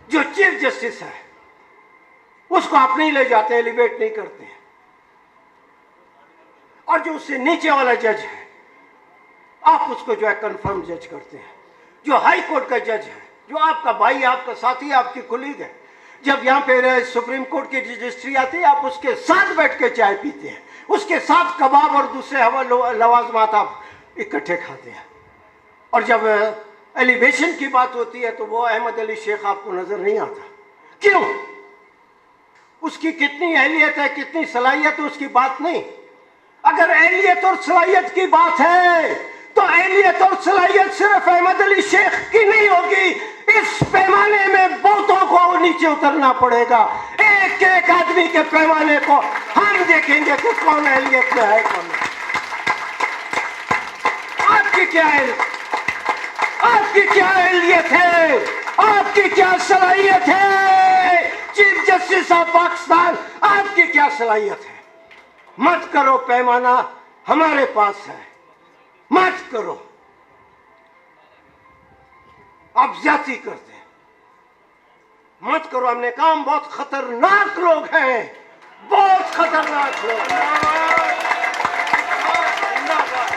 जो chief justice है उसको आप नहीं ले जाते, एलिवेट नहीं करते हैं। और जो उससे नीचे वाला जज है आप उसको जो है कंफर्म जज करते हैं। जो हाई कोर्ट का जज है, जो आपका भाई, आपका साथी, आपकी कुलीग है, जब यहाँ पे सुप्रीम कोर्ट की रजिस्ट्री आती है आप उसके साथ बैठ के चाय पीते हैं, उसके साथ कबाब और दूसरे हवा लवाजमात आप इकट्ठे खाते हैं। और जब एलिवेशन की बात होती है तो वो अहमद अली शेख आपको नजर नहीं आता। क्यों? उसकी कितनी अहलियत है, कितनी सलाहियत है, उसकी बात नहीं। अगर अहलियत और सलाहियत की बात है तो अहलियत और सलाहियत सिर्फ अहमद अली शेख की नहीं होगी, इस पैमाने में बहुतों को नीचे उतरना पड़ेगा। एक एक आदमी के पैमाने को हम देखेंगे कि कौन अहलियत में है, कौन नहीं। आपकी क्या है, आपकी क्या अहलियत है, आपकी क्या सलाहियत है? चीफ जस्टिस ऑफ पाकिस्तान, आपकी क्या सलाहियत है? मत करो पैमाना, हमारे पास है, मत करो। आप ज्यादती करते हैं, मत करो। हमने कहा हम बहुत खतरनाक लोग हैं, बहुत खतरनाक लोग हैं।